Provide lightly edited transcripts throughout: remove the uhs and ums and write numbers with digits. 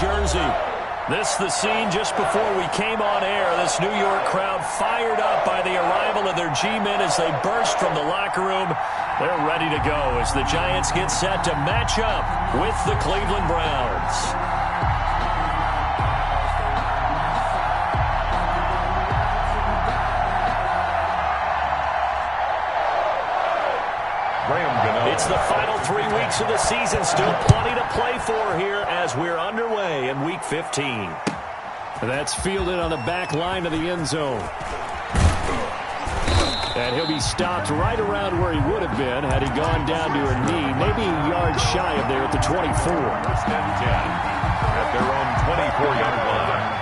jersey. This the scene just before we came on air. This New York crowd fired up by the arrival of their G-men as they burst from the locker room. They're ready to go as the Giants get set to match up with the Cleveland Browns. It's the final 3 weeks of the season. Still plenty to play for here as we're underway in Week 15. That's fielded on the back line of the end zone. And he'll be stopped right around where he would have been had he gone down to a knee, maybe a yard shy of there at the 24. First and 10 at their own 24-yard line.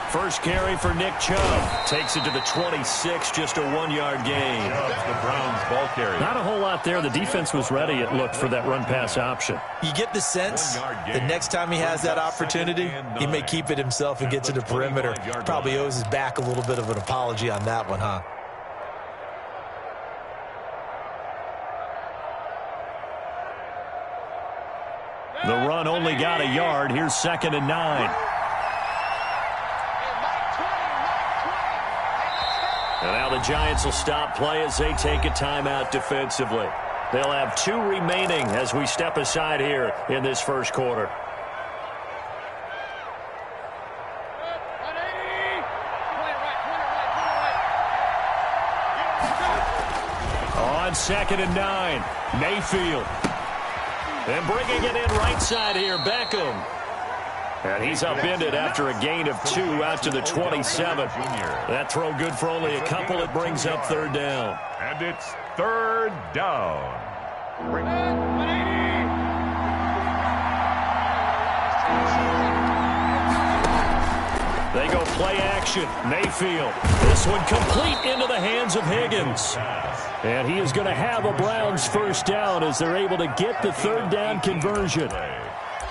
First carry for Nick Chubb. Takes it to the 26, just a 1-yard gain. The Browns ball carry. Not a whole lot there. The defense was ready, it looked, for that run-pass option. You get the sense the next time he has that opportunity, he may keep it himself and get to the perimeter. Probably owes his back a little bit of an apology on that one, huh? The run only got a yard. Here's 2nd and 9. And now the Giants will stop play as they take a timeout defensively. They'll have 2 remaining as we step aside here in this first quarter. On 2nd and 9, Mayfield. And bringing it in right side here, Beckham. And he's upended after a gain of 2 out to the 27. That throw good for only a couple. It brings up 3rd down. And it's 3rd down. They go play action. Mayfield. This one complete into the hands of Higgins. And he is going to have a Browns first down as they're able to get the 3rd down conversion.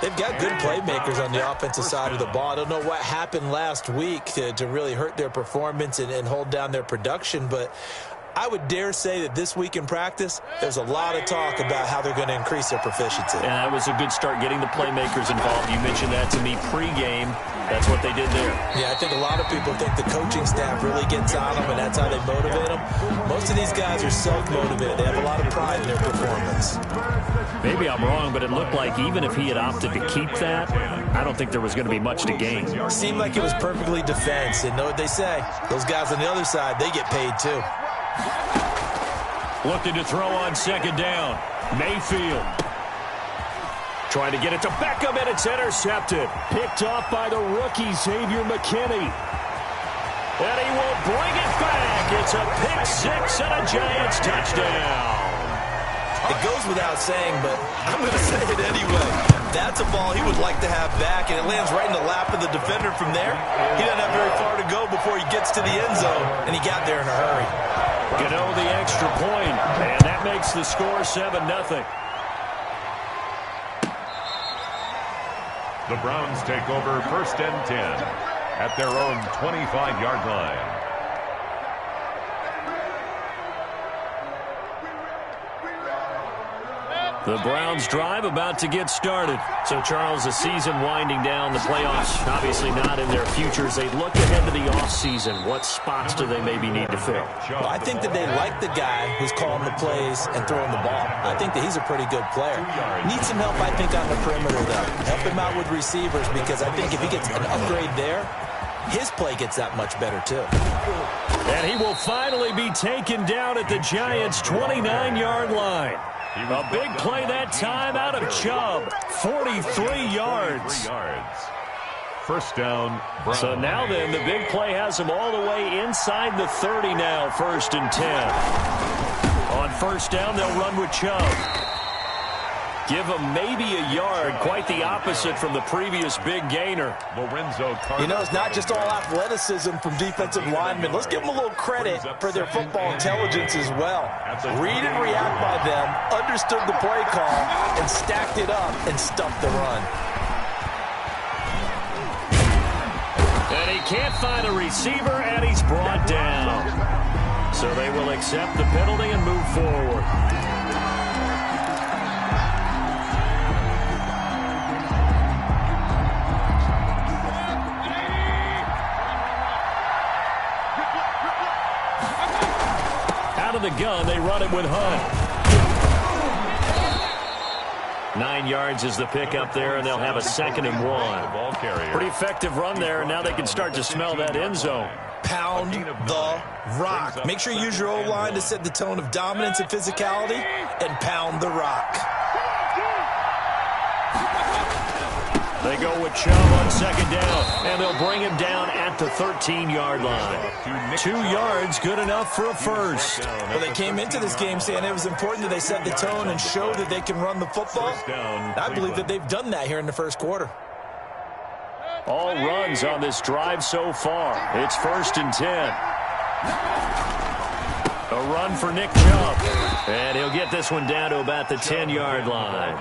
They've got good playmakers on the offensive side of the ball. I don't know what happened last week to really hurt their performance and hold down their production, but I would dare say that this week in practice, there's a lot of talk about how they're going to increase their proficiency. And that was a good start getting the playmakers involved. You mentioned that to me pregame. That's what they did there. Yeah, I think a lot of people think the coaching staff really gets on them, and that's how they motivate them. Most of these guys are self-motivated. They have a lot of pride in their performance. Maybe I'm wrong, but it looked like even if he had opted to keep that, I don't think there was going to be much to gain. It seemed like it was perfectly defense, and know what they say. Those guys on the other side, they get paid too. Looking to throw on 2nd down. Mayfield. Trying to get it to Beckham, and it's intercepted. Picked off by the rookie, Xavier McKinney. And he will bring it back. It's a pick-6 and a Giants touchdown. It goes without saying, but I'm going to say it anyway. That's a ball he would like to have back, and it lands right in the lap of the defender from there. He doesn't have very far to go before he gets to the end zone, and he got there in a hurry. Gano the extra point, and that makes the score 7-0. The Browns take over 1st and 10 at their own 25-yard line. The Browns drive about to get started. So, Charles, the season winding down, the playoffs obviously not in their futures. They look ahead to the offseason. What spots do they maybe need to fill? Well, I think that they like the guy who's calling the plays and throwing the ball. I think that he's a pretty good player. Needs some help, I think, on the perimeter, though. Help him out with receivers, because I think if he gets an upgrade there, his play gets that much better, too. And he will finally be taken down at the Giants' 29-yard line. A big play that time out of Chubb. 43 yards. 1st down, Browns. So now then, the big play has them all the way inside the 30 now, 1st and 10. On 1st down, they'll run with Chubb. Give him maybe a yard, quite the opposite from the previous big gainer. You know, it's not just all athleticism from defensive linemen. Let's give them a little credit for their football intelligence as well. Read and react by them, understood the play call, and stacked it up and stuffed the run. can't find a receiver, and he's brought down. So they will accept the penalty and move forward. Out of the gun, they run it with Hunt. 9 yards is the pickup there, and they'll have a 2nd and 1. Pretty effective run there, and now they can start to smell that end zone. Pound the rock. Make sure you use your O-line to set the tone of dominance and physicality, and pound the rock. They go with Chubb on 2nd down, and they'll bring him down at the 13-yard line. 2 yards, good enough for a first. Well, they came into this game saying it was important that they set the tone and show that they can run the football. I believe that they've done that here in the first quarter. All runs on this drive so far. It's 1st and 10. A run for Nick Chubb. And he'll get this one down to about the 10-yard line.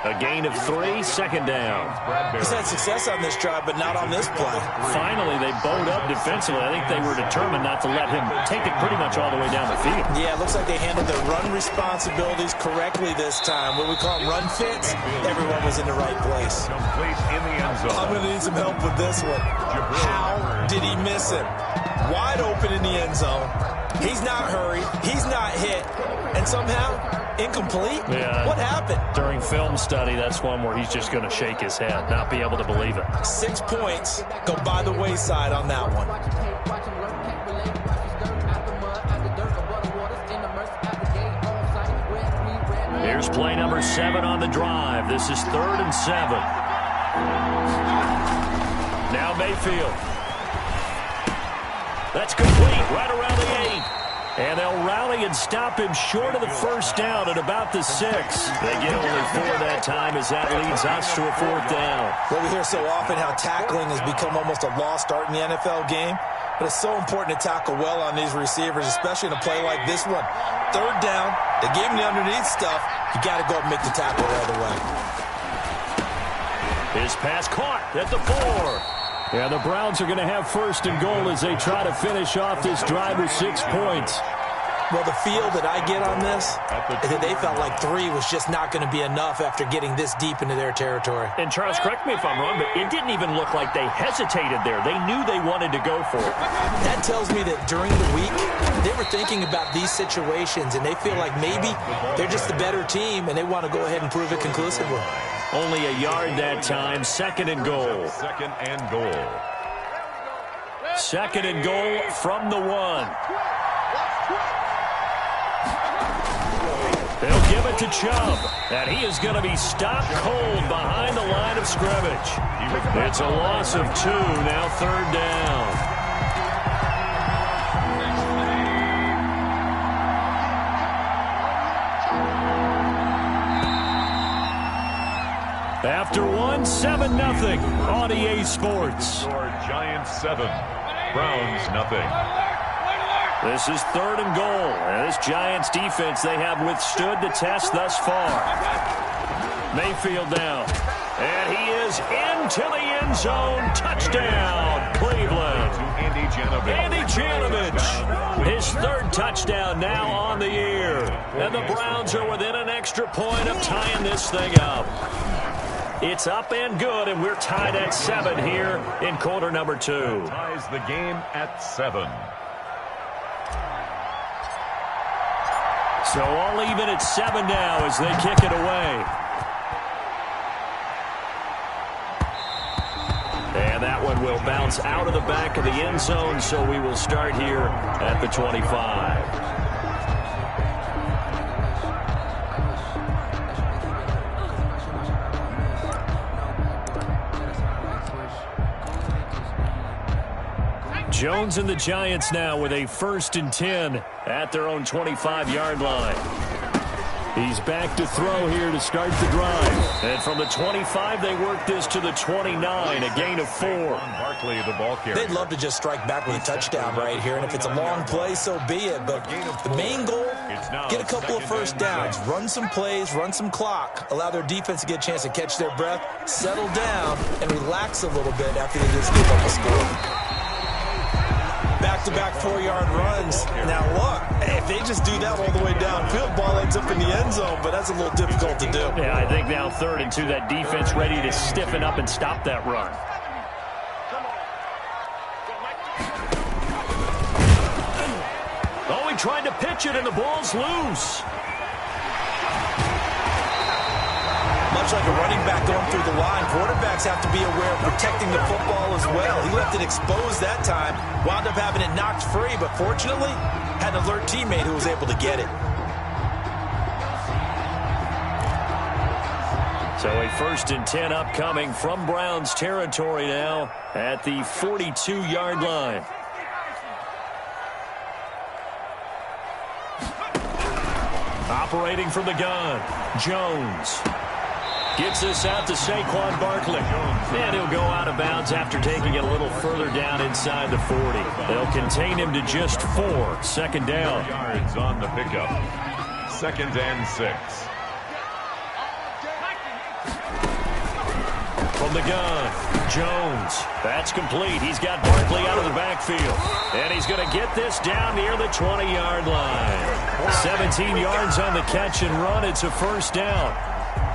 A gain of 3, 2nd down. He's had success on this drive, but not on this play. Finally, they bowed up defensively. I think they were determined not to let him take it pretty much all the way down the field. Yeah, it looks like they handled their run responsibilities correctly this time. What we call them run fits, everyone was in the right place. Complete in the end zone. I'm going to need some help with this one. How did he miss him? Wide open in the end zone. He's not hurried. He's not hit. And somehow, incomplete? Yeah. What happened? During film study, that's one where he's just going to shake his head, not be able to believe it. 6 points go by the wayside on that one. Here's play number 7 on the drive. This is 3rd and 7. Now Mayfield. That's complete right around the 8. And they'll rally and stop him short of the first down at about the 6. They get only 4 that time as that leads us to a 4th down. Well, we hear so often how tackling has become almost a lost art in the NFL game. But it's so important to tackle well on these receivers, especially in a play like this one. 3rd down, they gave him the underneath stuff. You got to go up and make the tackle right away. His pass caught at the 4. Yeah, the Browns are going to have 1st and goal as they try to finish off this drive with 6 points. Well, the feel that I get on this is that they felt like 3 was just not going to be enough after getting this deep into their territory. And Charles, correct me if I'm wrong, but it didn't even look like they hesitated there. They knew they wanted to go for it. That tells me that during the week, they were thinking about these situations, and they feel like maybe they're just the better team, and they want to go ahead and prove it conclusively. Only a yard that time, 2nd and goal. 2nd and goal. 2nd and goal from the 1. They'll give it to Chubb, and he is going to be stopped cold behind the line of scrimmage. It's a loss of 2, now 3rd down. After 1, 7-0 on EA Sports. Giants 7, Browns 0. This is 3rd and goal. And this Giants defense, they have withstood the test thus far. Mayfield down. And he is into the end zone. Touchdown, Cleveland. Andy Janovich. His 3rd touchdown now on the year. And the Browns are within an extra point of tying this thing up. It's up and good, and we're tied at 7 here in quarter number 2. Ties the game at 7. So all even at 7 now as they kick it away. And that one will bounce out of the back of the end zone, so we will start here at the 25. Jones and the Giants now with a 1st and 10 at their own 25-yard line. He's back to throw here to start the drive. And from the 25, they work this to the 29, a gain of 4. Barkley, the ball carrier. They'd love to just strike back with a touchdown right here, and if it's a long play, so be it. But the main goal get a couple of first downs, run some plays, run some clock, allow their defense to get a chance to catch their breath, settle down, and relax a little bit after they just give up a score. Back-to-back 4-yard runs. Now, look, if they just do that all the way downfield, ball ends up in the end zone, but that's a little difficult to do. Yeah, I think now 3rd and 2, that defense ready to stiffen up and stop that run. Oh, he tried to pitch it, and the ball's loose. Much like a running back going through the line, quarterbacks have to be aware of protecting the football as well. He left it exposed that time, wound up having it knocked free, but fortunately, had an alert teammate who was able to get it. So a 1st and 10 upcoming from Browns territory now at the 42-yard line. Operating from the gun, Jones. Gets this out to Saquon Barkley. And he'll go out of bounds after taking it a little further down inside the 40. They'll contain him to just 4. 2nd down. Yards on the pickup. 2nd and 6. From the gun, Jones. That's complete. He's got Barkley out of the backfield. And he's going to get this down near the 20-yard line. 17 yards on the catch and run. It's a 1st down.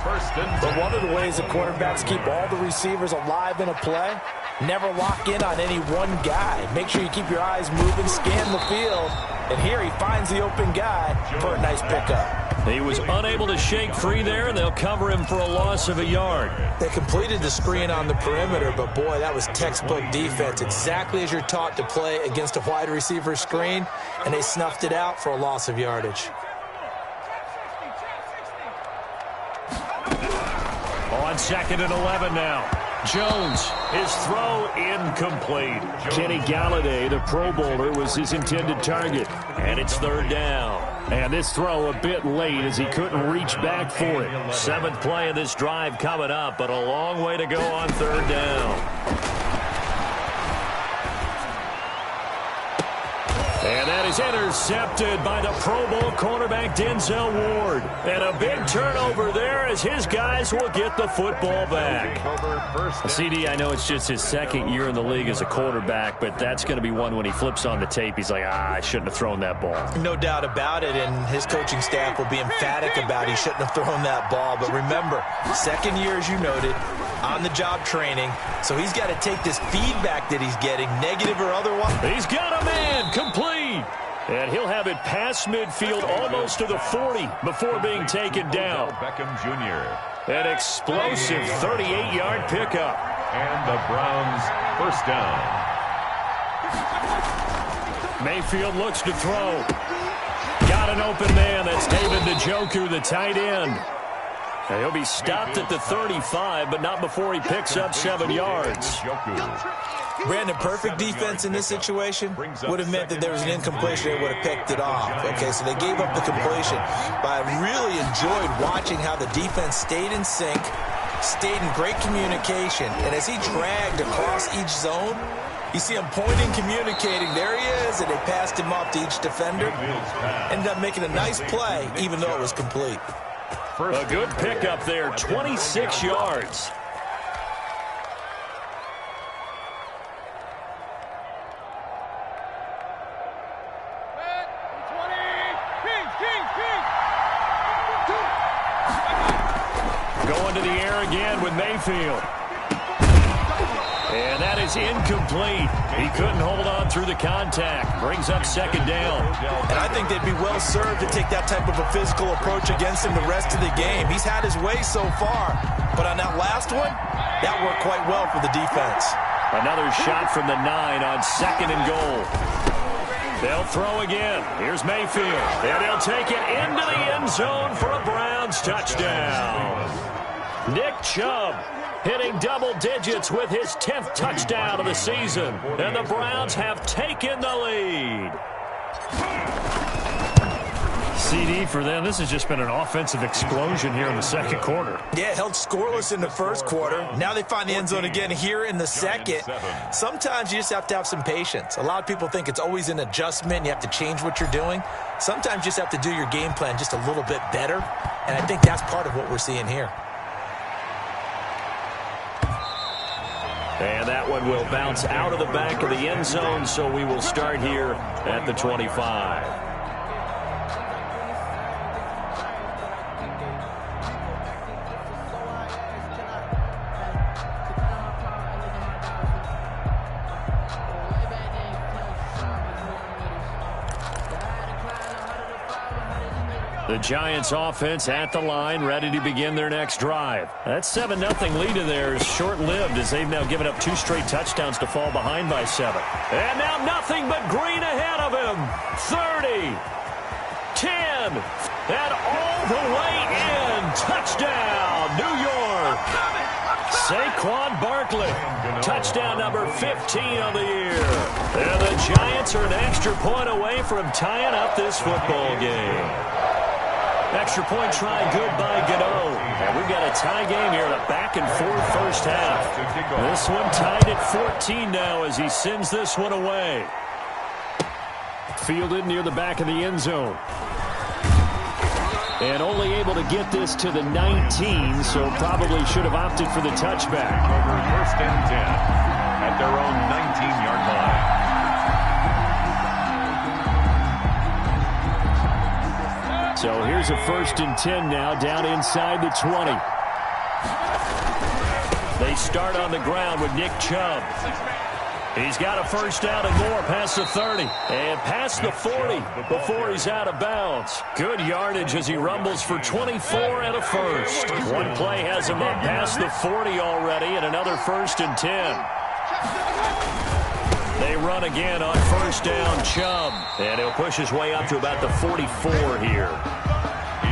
But one of the ways the quarterbacks keep all the receivers alive in a play, never lock in on any one guy. Make sure you keep your eyes moving, scan the field. And here he finds the open guy for a nice pickup. He was unable to shake free there, and they'll cover him for a loss of a yard. They completed the screen on the perimeter, but boy, that was textbook defense. Exactly as you're taught to play against a wide receiver screen, and they snuffed it out for a loss of yardage. On 2nd and 11 now. Jones, his throw incomplete. Kenny Galladay, the Pro Bowler, was his intended target. And it's 3rd down. And this throw a bit late as he couldn't reach back for it. 7th play of this drive coming up, but a long way to go on 3rd down. And that is intercepted by the Pro Bowl cornerback Denzel Ward. And a big turnover there as his guys will get the football back. CD, I know it's just his 2nd year in the league as a quarterback, but that's going to be one when he flips on the tape. He's like, I shouldn't have thrown that ball. No doubt about it, and his coaching staff will be emphatic about he shouldn't have thrown that ball. But remember, 2nd year, as you noted, on-the-job training, so he's got to take this feedback that he's getting, negative or otherwise. He's got a man, complete. And he'll have it past midfield almost to the 40 before being taken down. Beckham Jr. An explosive 38-yard pickup. And the Browns 1st down. Mayfield looks to throw. Got an open man. That's David Njoku, the tight end. And he'll be stopped at the 35, but not before he picks up 7 yards. Brandon, perfect defense in this situation would have meant that there was an incompletion. They would have picked it off. Okay, so they gave up the completion. But I really enjoyed watching how the defense stayed in sync, stayed in great communication. And as he dragged across each zone, you see him pointing, communicating. There he is, and they passed him off to each defender. Ended up making a nice play, even though it was complete. A good pickup there, 26 yards. Going to the air again with Mayfield. And that is incomplete. He couldn't hold on through the contact. Brings up 2nd down. And I think they'd be well served to take that type of a physical approach against him the rest of the game. He's had his way so far. But on that last one, that worked quite well for the defense. Another shot from the 9 on 2nd and goal. They'll throw again. Here's Mayfield. And they'll take it into the end zone for a Browns touchdown. Nick Chubb hitting double digits with his 10th touchdown of the season. And the Browns have taken the lead. CD for them. This has just been an offensive explosion here in the second quarter. Yeah, held scoreless in the first quarter. Now they find the end zone again here in the second. Sometimes you just have to have some patience. A lot of people think it's always an adjustment. You have to change what you're doing. Sometimes you just have to do your game plan just a little bit better, and I think that's part of what we're seeing here. And that one will bounce out of the back of the end zone, so we will start here at the 25. The Giants offense at the line, ready to begin their next drive. That 7-0 lead of theirs short-lived as they've now given up 2 straight touchdowns to fall behind by 7. And now nothing but green ahead of him. 30, 10, and all the way in. Touchdown, New York. Saquon Barkley, touchdown number 15 of the year. And the Giants are an extra point away from tying up this football game. Extra point try good by Gano. And we've got a tie game here, a back-and-forth first half. This one tied at 14 now as he sends this one away. Fielded near the back of the end zone. And only able to get this to the 19, so probably should have opted for the touchback. Over first and 10 at their own 19-yard line. So here's a 1st and 10 now, down inside the 20. They start on the ground with Nick Chubb. He's got a first down and more past the 30 and past the 40 before he's out of bounds. Good yardage as he rumbles for 24 and a first. One play has him up past the 40 already and another 1st and 10. They run again on first down, Chubb. And he'll push his way up to about the 44 here.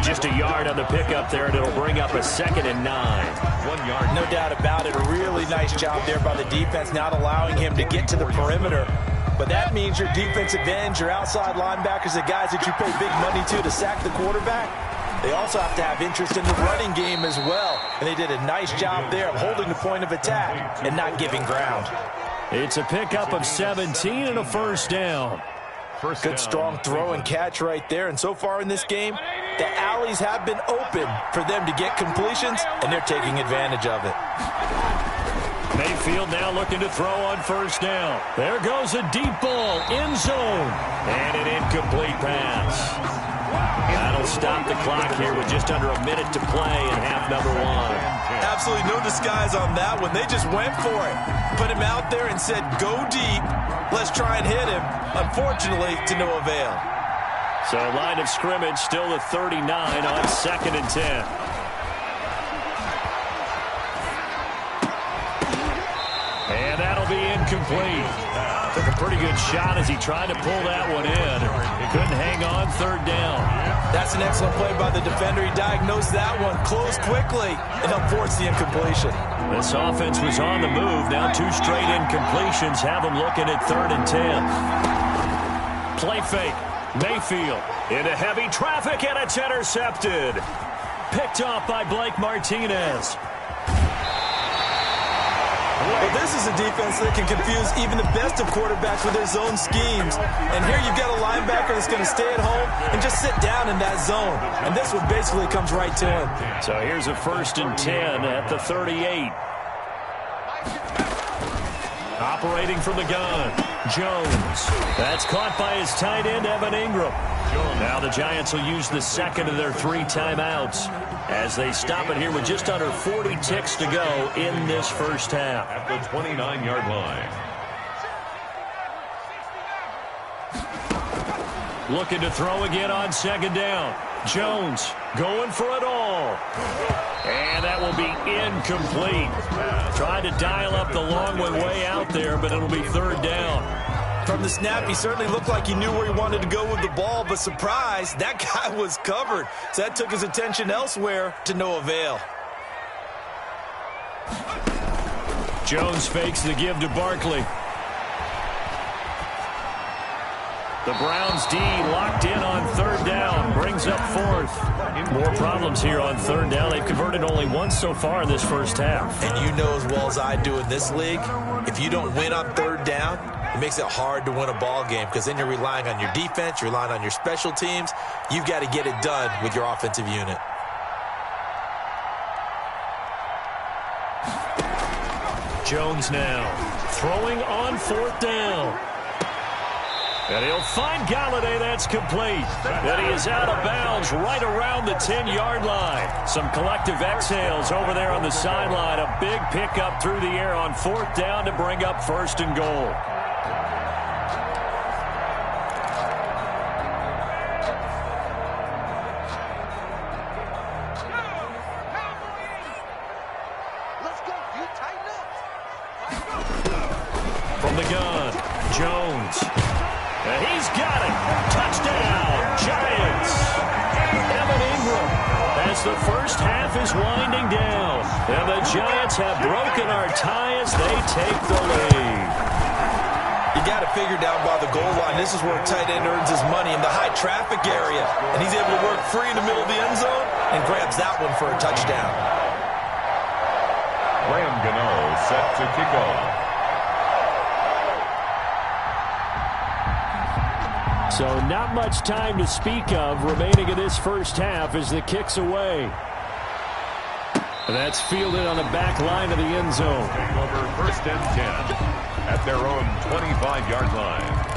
Just a yard on the pickup there, and it'll bring up a 2nd and 9. 1 yard. No doubt about it. A really nice job there by the defense, not allowing him to get to the perimeter. But that means your defensive ends, your outside linebackers, the guys that you pay big money to sack the quarterback, they also have to have interest in the running game as well. And they did a nice job there of holding the point of attack and not giving ground. It's a pickup of 17 and a first down. Good strong throw and catch right there. And so far in this game, the alleys have been open for them to get completions, and they're taking advantage of it. Mayfield now looking to throw on first down. There goes a deep ball, end zone, and an incomplete pass. That'll stop the clock here with just under a minute to play in half number 1. Absolutely no disguise on that one. They just went for it. Put him out there and said, go deep. Let's try and hit him. Unfortunately, to no avail. So line of scrimmage still the 39 on 2nd and 10. And that'll be incomplete. Took a pretty good shot as he tried to pull that one in. Couldn't hang on, 3rd down. That's an excellent play by the defender. He diagnosed that one, closed quickly, and helped force the incompletion. This offense was on the move. Now 2 straight incompletions have them looking at 3rd and 10. Play fake. Mayfield into heavy traffic, and it's intercepted. Picked off by Blake Martinez. Well, this is a defense that can confuse even the best of quarterbacks with their zone schemes. And here you've got a linebacker that's going to stay at home and just sit down in that zone. And this one basically comes right to him. So here's a 1st and 10 at the 38. Operating from the gun, Jones. That's caught by his tight end, Evan Ingram. Now the Giants will use the 2nd of their 3 timeouts as they stop it here with just under 40 ticks to go in this first half. At the 29-yard line. Looking to throw again on 2nd down. Jones going for it all. And that will be incomplete. Tried to dial up the long one way out there, but it'll be 3rd down. From the snap, he certainly looked like he knew where he wanted to go with the ball, but surprise, that guy was covered. So that took his attention elsewhere to no avail. Jones fakes the give to Barkley. The Browns D locked in on third down. Brings up fourth. More problems here on third down. They've converted only once so far in this first half. And you know as well as I do in this league, if you don't win on third down, it makes it hard to win a ball game because then you're relying on your defense, you're relying on your special teams. You've got to get it done with your offensive unit. Jones now throwing on fourth down. And he'll find Galladay. That's complete. And he is out of bounds right around the 10-yard line. Some collective exhales over there on the sideline. A big pickup through the air on fourth down to bring up first and goal. From the gun, Jones. And he's got it. Touchdown, Giants. Evan Ingram as the first half is winding down. And the Giants have broken our tie as they take the lead. You got to figure down by the goal line. This is where a tight end earns his money in the high traffic area. And he's able to work free in the middle of the end zone and grabs that one for a touchdown. Graham Gano set to kick off. So not much time to speak of remaining in this first half as the kick's away. And that's fielded on the back line of the end zone. Over first and 10 at their own 25-yard line.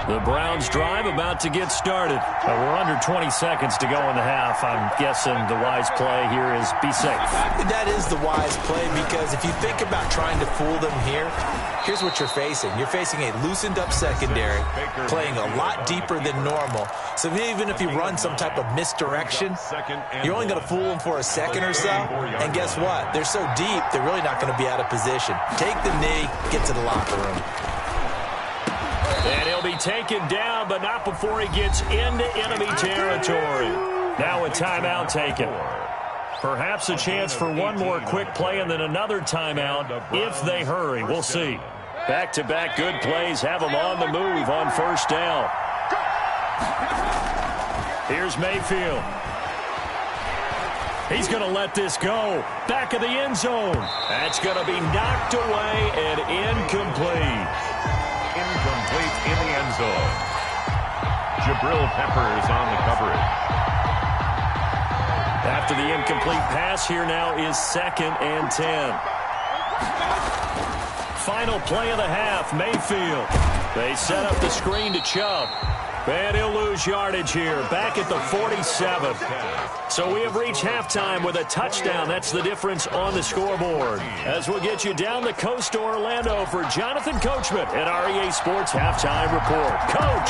The Browns drive about to get started. We're under 20 seconds to go in the half. I'm guessing the wise play here is be safe. That is the wise play because if you think about trying to fool them here, here's what you're facing. You're facing a loosened up secondary, playing a lot deeper than normal. So even if you run some type of misdirection, you're only going to fool them for a second or so. And guess what? They're so deep, they're really not going to be out of position. Take the knee, get to the locker room. And he'll be taken down, but not before he gets into enemy territory. Now a timeout taken. Perhaps a chance for one more quick play and then another timeout if they hurry. We'll see. Back-to-back good plays have them on the move on first down. Here's Mayfield. He's going to let this go. Back of the end zone. That's going to be knocked away and incomplete. Incomplete in the end zone. Jabril Peppers on the coverage. After the incomplete pass, here now is 2nd and 10. Final play of the half, Mayfield. They set up the screen to Chubb. And he'll lose yardage here, back at the 47. So we have reached halftime with a touchdown. That's the difference on the scoreboard. As we'll get you down the coast to Orlando for Jonathan Coachman at REA Sports Halftime Report. Coach,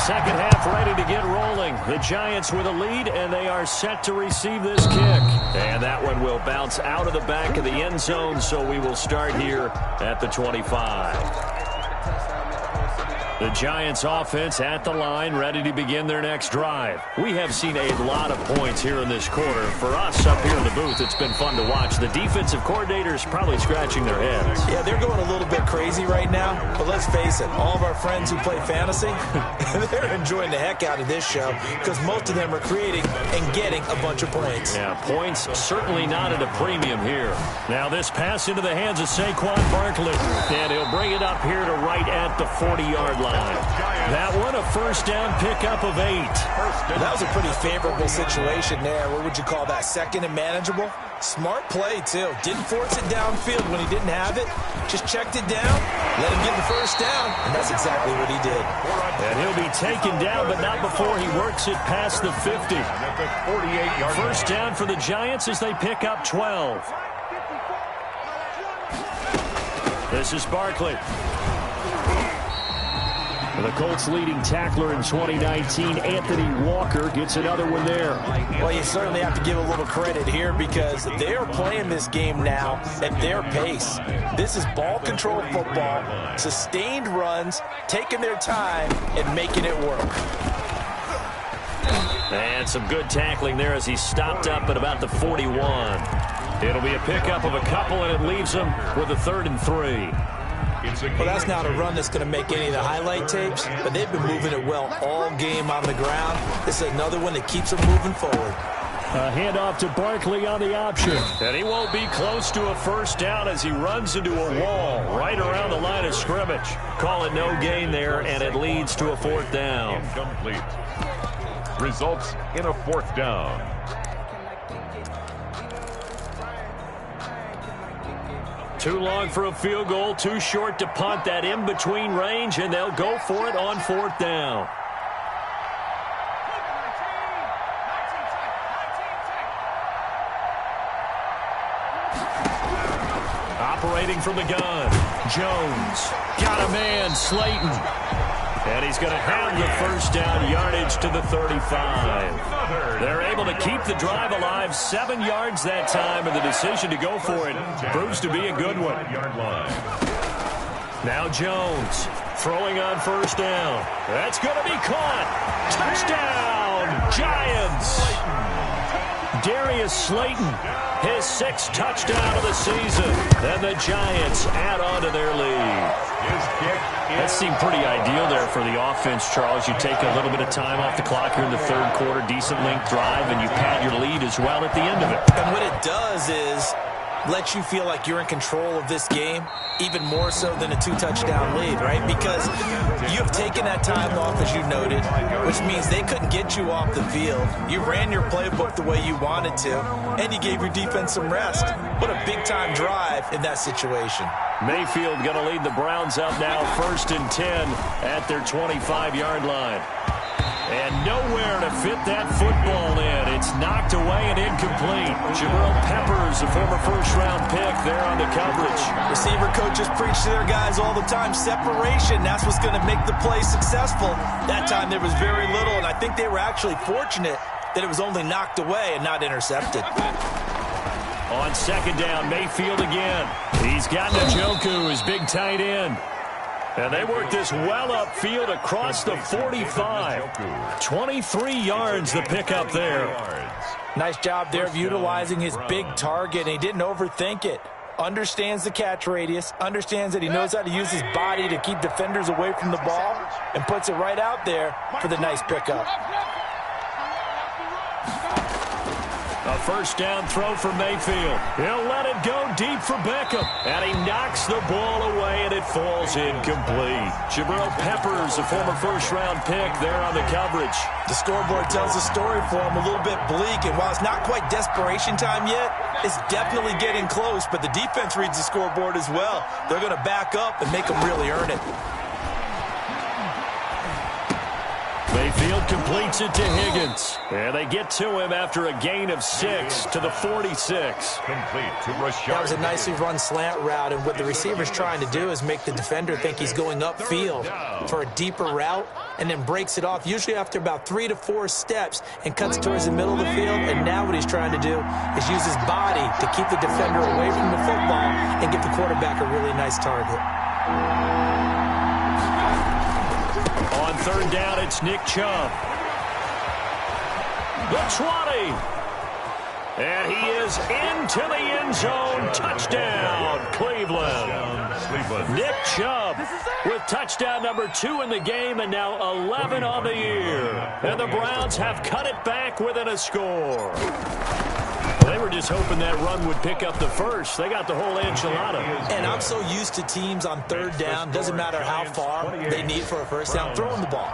second half ready to get rolling. The Giants with a lead, and they are set to receive this kick. And that one will bounce out of the back of the end zone, so we will start here at the 25. The Giants offense at the line, ready to begin their next drive. We have seen a lot of points here in this quarter. For us up here in the booth, it's been fun to watch. The defensive coordinators probably scratching their heads. Yeah, they're going a little bit crazy right now, but let's face it, all of our friends who play fantasy, they're enjoying the heck out of this show because most of them are creating and getting a bunch of points. Yeah, points certainly not at a premium here. Now this pass into the hands of Saquon Barkley, and he'll bring it up here to right at the 40-yard line. That one a first down pickup of 8. That was a pretty favorable situation there. What would you call that? Second and manageable? Smart play, too. Didn't force it downfield when he didn't have it. Just checked it down, let him get the first down, and that's exactly what he did. And he'll be taken down, but not before he works it past the 50. First down for the Giants as they pick up 12. This is Barkley. The Colts' leading tackler in 2019, Anthony Walker, gets another one there. Well, you certainly have to give a little credit here because they are playing this game now at their pace. This is ball control football, sustained runs, taking their time, and making it work. And some good tackling there as he stopped up at about the 41. It'll be a pickup of a couple, and it leaves him with a 3rd and 3. Well, that's not a run that's going to make any of the highlight tapes, but they've been moving it well all game on the ground. This is another one that keeps them moving forward. A handoff to Barkley on the option. And he won't be close to a first down as he runs into a wall right around the line of scrimmage. Call it no gain there, and it leads to a 4th down. Incomplete. Results in a 4th down. Too long for a field goal, too short to punt. That in-between range, and they'll go for it on 4th down. Operating from the gun, Jones. Got a man, Slayton. And he's going to have the first down, yardage to the 35. They're able to keep the drive alive, 7 yards that time, and the decision to go for it proves to be a good one. Now Jones throwing on first down. That's going to be caught. Touchdown, Giants. Darius Slayton, his 6th touchdown of the season. And the Giants add on to their lead. That seemed pretty ideal there for the offense, Charles. You take a little bit of time off the clock here in the 3rd quarter, decent length drive, and you pad your lead as well at the end of it. And what it does is let you feel like you're in control of this game, even more so than a 2-touchdown lead, right? Because you've taken that time off, as you noted, which means they couldn't get you off the field. You ran your playbook the way you wanted to, and you gave your defense some rest. What a big-time drive in that situation. Mayfield going to lead the Browns up now, 1st and 10 at their 25-yard line. And nowhere to fit that football in. It's knocked away and incomplete. Jabril Peppers, a former first-round pick, there on the coverage. Receiver coaches preach to their guys all the time. Separation, that's what's going to make the play successful. That time there was very little, and I think they were actually fortunate that it was only knocked away and not intercepted. On 2nd down, Mayfield again. He's got Njoku, his big tight end. And they work this well upfield across the 45. 23 yards the pickup there. Nice job there of utilizing his big target. And he didn't overthink it. Understands the catch radius. Understands that he knows how to use his body to keep defenders away from the ball. And puts it right out there for the nice pickup. A first down throw for Mayfield. He'll let it go deep for Beckham. And he knocks the ball away, and it falls incomplete. Jabril Peppers, a former first-round pick, there on the coverage. The scoreboard tells a story for him, a little bit bleak. And while it's not quite desperation time yet, it's definitely getting close. But the defense reads the scoreboard as well. They're going to back up and make them really earn it. Mayfield completes it to Higgins. And they get to him after a gain of 6 to the 46. Complete to Rashard. That was a nicely run slant route, and what the receiver's trying to do is make the defender think he's going upfield for a deeper route, and then breaks it off, usually after about 3 to 4 steps, and cuts towards the middle of the field. And now what he's trying to do is use his body to keep the defender away from the football and give the quarterback a really nice target. On 3rd down, it's Nick Chubb. The 20. And he is into the end zone. Touchdown, Cleveland. Nick Chubb with touchdown number 2 in the game, and now 11 on the year. And the Browns have cut it back within a score. They were just hoping that run would pick up the first. They got the whole enchilada. And I'm so used to teams on 3rd down, doesn't matter how far they need for a first down, throwing the ball.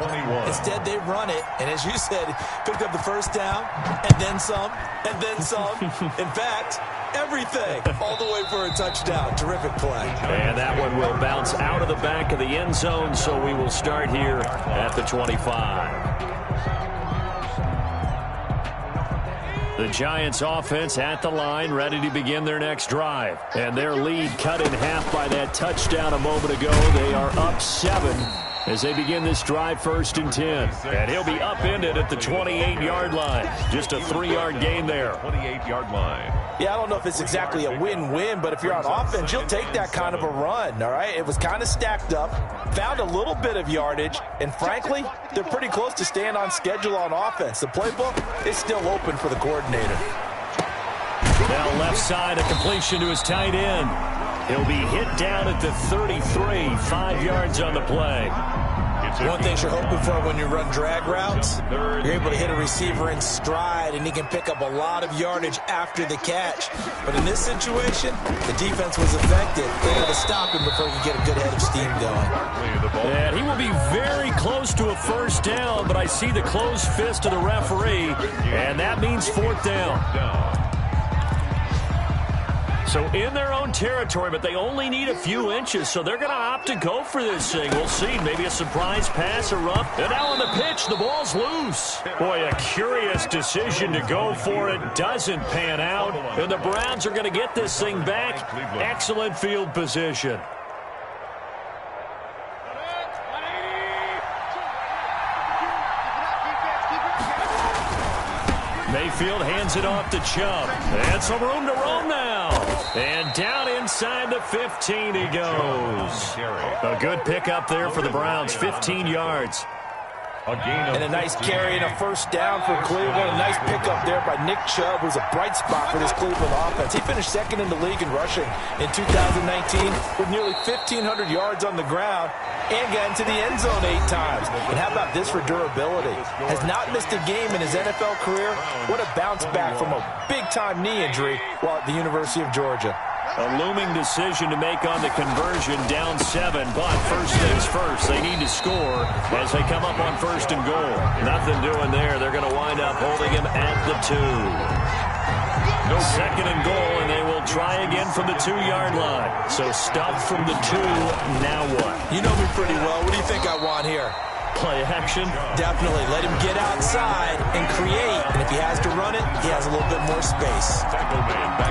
Instead, they run it, and as you said, picked up the first down, and then some, and then some. In fact, everything, all the way for a touchdown. Terrific play. And that one will bounce out of the back of the end zone, so we will start here at the 25. The Giants offense at the line, ready to begin their next drive. And their lead cut in half by that touchdown a moment ago. They are up 7 as they begin this drive 1st and 10. And he'll be upended at the 28-yard line. Just a 3-yard gain there. 28-yard line. Yeah, I don't know if it's exactly a win-win, but if you're on offense, you'll take that kind of a run, all right? It was kind of stacked up, found a little bit of yardage, and frankly, they're pretty close to staying on schedule on offense. The playbook is still open for the coordinator. Now left side, a completion to his tight end. He'll be hit down at the 33, 5 yards on the play. One thing you're hoping for when you run drag routes, you're able to hit a receiver in stride, and he can pick up a lot of yardage after the catch. But in this situation, the defense was effective, able to stop him before he could get a good head of steam going. And he will be very close to a 1st down, but I see the closed fist of the referee, and that means 4th down. So in their own territory, but they only need a few inches, so they're going to opt to go for this thing. We'll see. Maybe a surprise pass or up. And now on the pitch, the ball's loose. Boy, a curious decision to go for it. Doesn't pan out. And the Browns are going to get this thing back. Excellent field position. Mayfield hands it off to Chubb. And some room to roam now. And down inside the 15 he goes. A good pickup there for the Browns, 15 yards. And a nice carry and a 1st down for Cleveland. A nice pickup there by Nick Chubb, who's a bright spot for this Cleveland offense. He finished 2nd in the league in rushing in 2019 with nearly 1,500 yards on the ground and got into the end zone 8 times. And how about this for durability? Has not missed a game in his NFL career. What a bounce back from a big-time knee injury while at the University of Georgia. A looming decision to make on the conversion, down 7, but first things first. They need to score as they come up on 1st and goal. Nothing doing there. They're going to wind up holding him at the 2. No 2nd and goal, and they will try again from the 2-yard line. So stuff from the 2, now what? You know me pretty well. What do you think I want here? Play action. Definitely. Let him get outside and create. And if he has to run it, he has a little bit more space.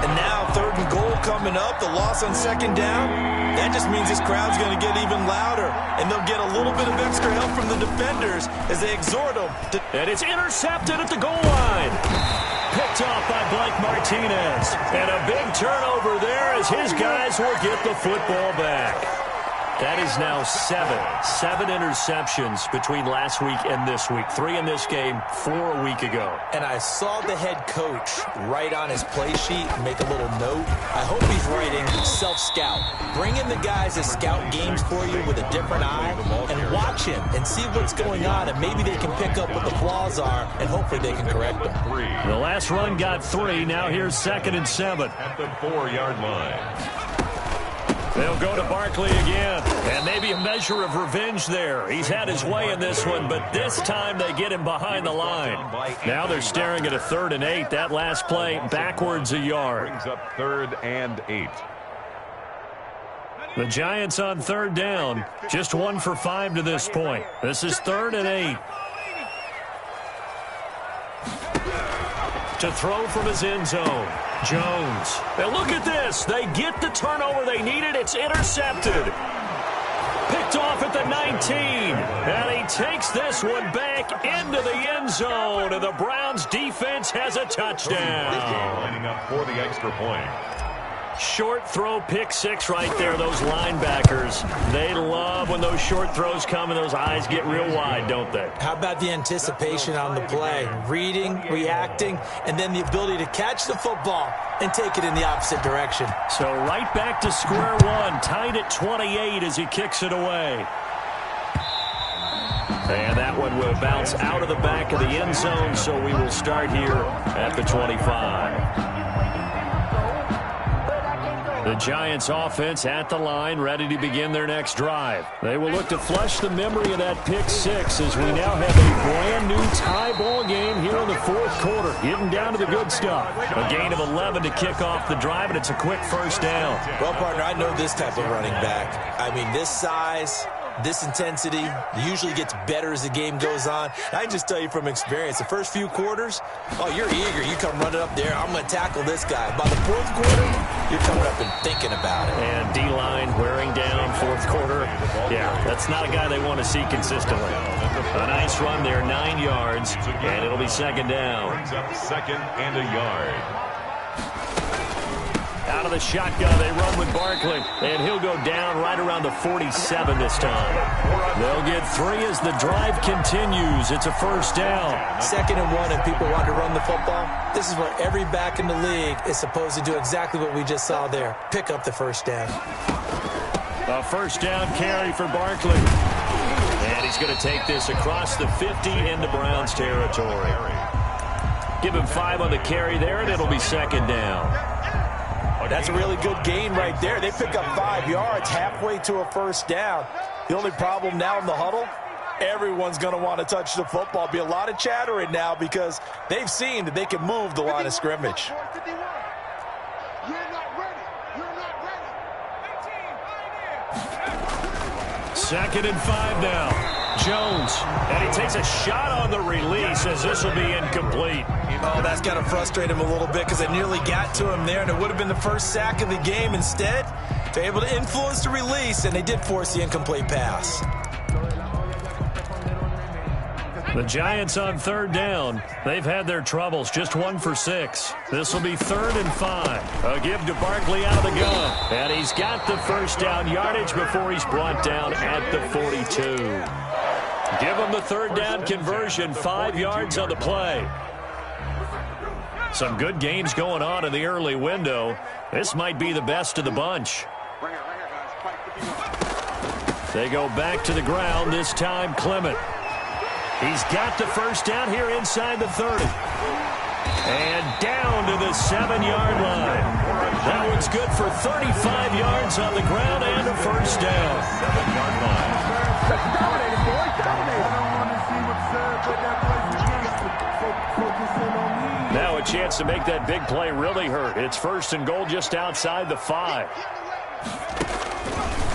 And now 3rd and goal coming up. The loss on 2nd down. That just means this crowd's going to get even louder. And they'll get a little bit of extra help from the defenders as they exhort them. And it's intercepted at the goal line. Picked off by Blake Martinez. And a big turnover there as his guys will get the football back. That is now 7 interceptions between last week and this week. 3 in this game, 4 a week ago. And I saw the head coach write on his play sheet, make a little note. I hope he's writing self-scout. Bring in the guys that scout games for you with a different eye and watch him and see what's going on, and maybe they can pick up what the flaws are, and hopefully they can correct them. The last run got 3. Now here's 2nd and 7. At the 4-yard line. They'll go to Barkley again, and maybe a measure of revenge there. He's had his way in this one, but this time they get him behind the line. Now they're staring at a 3rd and 8. That last play backwards a yard. Brings up 3rd and 8. The Giants on 3rd down, just 1 for 5 to this point. This is 3rd and 8. To throw from his end zone, Jones. Now look at this. They get the turnover they needed. It's intercepted. Picked off at the 19. And he takes this one back into the end zone. And the Browns defense has a touchdown. Lining up for the extra point. Short throw, pick 6 right there. Those linebackers, they love when those short throws come and those eyes get real wide, don't they? How about the anticipation on the play? Reading, reacting, and then the ability to catch the football and take it in the opposite direction. So right back to square one, tied at 28 as he kicks it away. And that one will bounce out of the back of the end zone, so we will start here at the 25. The Giants offense at the line, ready to begin their next drive. They will look to flush the memory of that pick 6 as we now have a brand new tie ball game here in the 4th quarter. Getting down to the good stuff. A gain of 11 to kick off the drive, and it's a quick 1st down. Well, partner, I know this type of running back. I mean, this size, this intensity usually gets better as the game goes on. I can just tell you from experience, the first few quarters, oh, you're eager. You come running up there, I'm going to tackle this guy. By the fourth quarter, you're coming up and thinking about it. And D-line wearing down fourth quarter. Yeah, that's not a guy they want to see consistently. A nice run there, 9 yards, and it'll be second down. Brings up second and a yard. Out of the shotgun, they run with Barkley, and he'll go down right around the 47 this time. They'll get 3 as the drive continues. It's a first down. 2nd and 1, and people want to run the football. This is where every back in the league is supposed to do exactly what we just saw there. Pick up the first down. A first down carry for Barkley. And he's going to take this across the 50 into Browns territory. Give him 5 on the carry there, and it'll be second down. That's a really good gain right there. They pick up 5 yards halfway to a first down. The only problem now in the huddle, everyone's going to want to touch the football. Be a lot of chattering now because they've seen that they can move the line of scrimmage. Second and 5 now. Jones, and he takes a shot on the release as this will be incomplete. Oh, that's got to frustrate him a little bit because it nearly got to him there, and it would have been the first sack of the game. Instead, they're able to influence the release, and they did force the incomplete pass. The Giants on third down. They've had their troubles, just 1 for 6. This will be 3rd and 5. A give to Barkley out of the gun. And he's got the first down yardage before he's brought down at the 42. Give him the third down conversion, 5 yards on the play. Some good games going on in the early window. This might be the best of the bunch. They go back to the ground, this time Clement. He's got the first down here inside the 30. And down to the 7-yard line. That one's good for 35 yards on the ground and a first down. 7-yard line. Now a chance to make that big play really hurt. It's 1st and goal just outside the 5.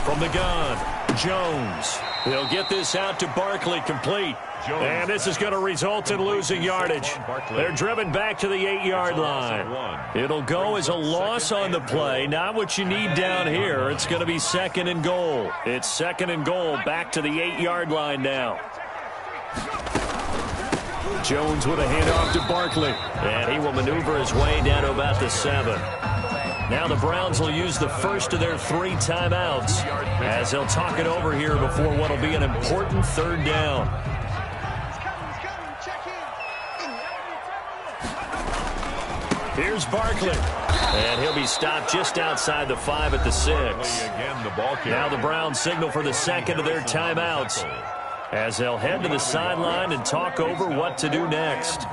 From the gun, Jones. He'll get this out to Barkley, complete. And this is going to result in losing yardage. They're driven back to the 8-yard line. It'll go as a loss on the play. Not what you need down here. It's going to be 2nd and goal. It's 2nd and goal back to the 8-yard line now. Jones with a handoff to Barkley. And he will maneuver his way down to about the 7. Now the Browns will use the first of their 3 timeouts as they'll talk it over here before what will be an important third down. Here's Barkley. And he'll be stopped just outside the 5 at the 6. Now the Browns signal for the second of their timeouts as they'll head to the sideline and talk over what to do next.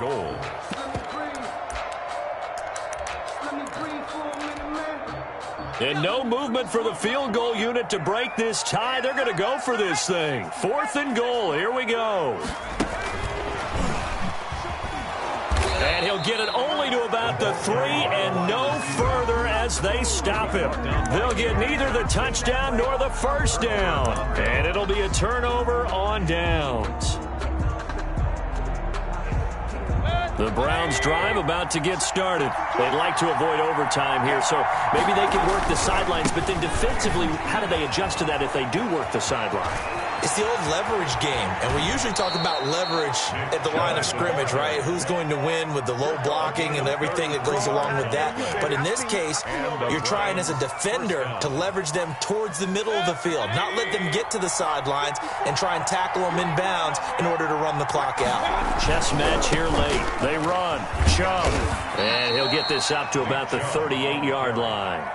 And no movement for the field goal unit to break this tie. They're going to go for this thing. 4th and goal. Here we go. And he'll get it only to about the 3 and no further as they stop him. They'll get neither the touchdown nor the first down. And it'll be a turnover on downs. The Browns drive about to get started. They'd like to avoid overtime here, so maybe they can work the sidelines, but then defensively, how do they adjust to that if they do work the sideline? It's the old leverage game, and we usually talk about leverage at the line of scrimmage, right? Who's going to win with the low blocking and everything that goes along with that. But in this case, you're trying as a defender to leverage them towards the middle of the field, not let them get to the sidelines and try and tackle them inbounds in order to run the clock out. Chess match here late. They run. Chubb. And he'll get this up to about the 38-yard line.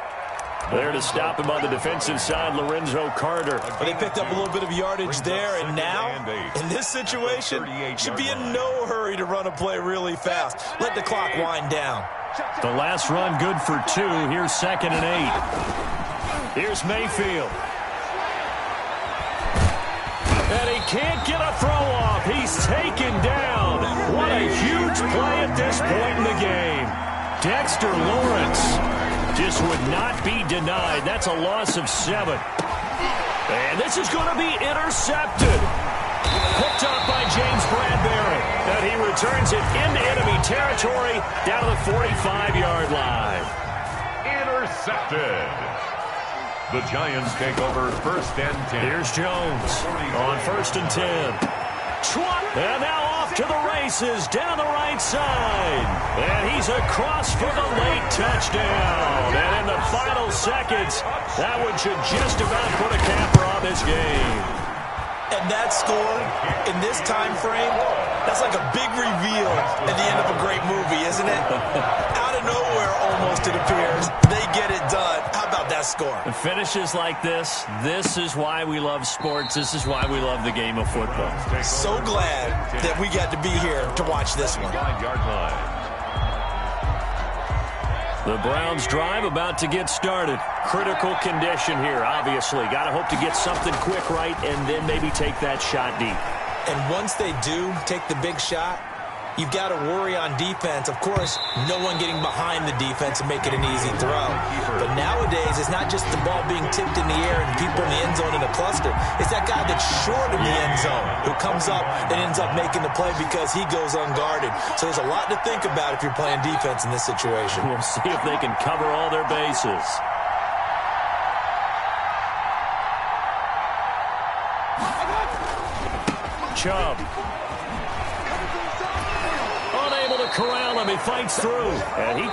There to stop him on the defensive side, Lorenzo Carter. But they picked up a little bit of yardage there, and now, in this situation, should be in no hurry to run a play really fast. Let the clock wind down. The last run good for 2. Here's 2nd and 8. Here's Mayfield. And he can't get a throw off. He's taken down. What a huge play at this point in the game. Dexter Lawrence just would not be denied. That's a loss of 7. And this is going to be intercepted. Picked up by James Bradbury. And he returns it into enemy territory down to the 45-yard line. Intercepted. The Giants take over 1st and 10. Here's Jones on 1st and 10. And now off to the races down the right side. And he's across for the late touchdown. And in the final seconds, that one should just about put a capper on this game. And that score, in this time frame, that's like a big reveal at the end of a great movie, isn't it? Out of nowhere, almost, it appears, they get it done. How about that score? And finishes like this is why we love sports. This is why we love the game of football. So glad that we got to be here to watch this one. 5-yard line. The Browns drive about to get started. Critical condition here, obviously. Got to hope to get something quick right and then maybe take that shot deep. And once they do take the big shot, you've got to worry on defense. Of course, no one getting behind the defense and making an easy throw. But nowadays, it's not just the ball being tipped in the air and people in the end zone in a cluster. It's that guy that's short in the end zone who comes up and ends up making the play because he goes unguarded. So there's a lot to think about if you're playing defense in this situation. We'll see if they can cover all their bases. Chubb. Unable to corral him. He fights through. And he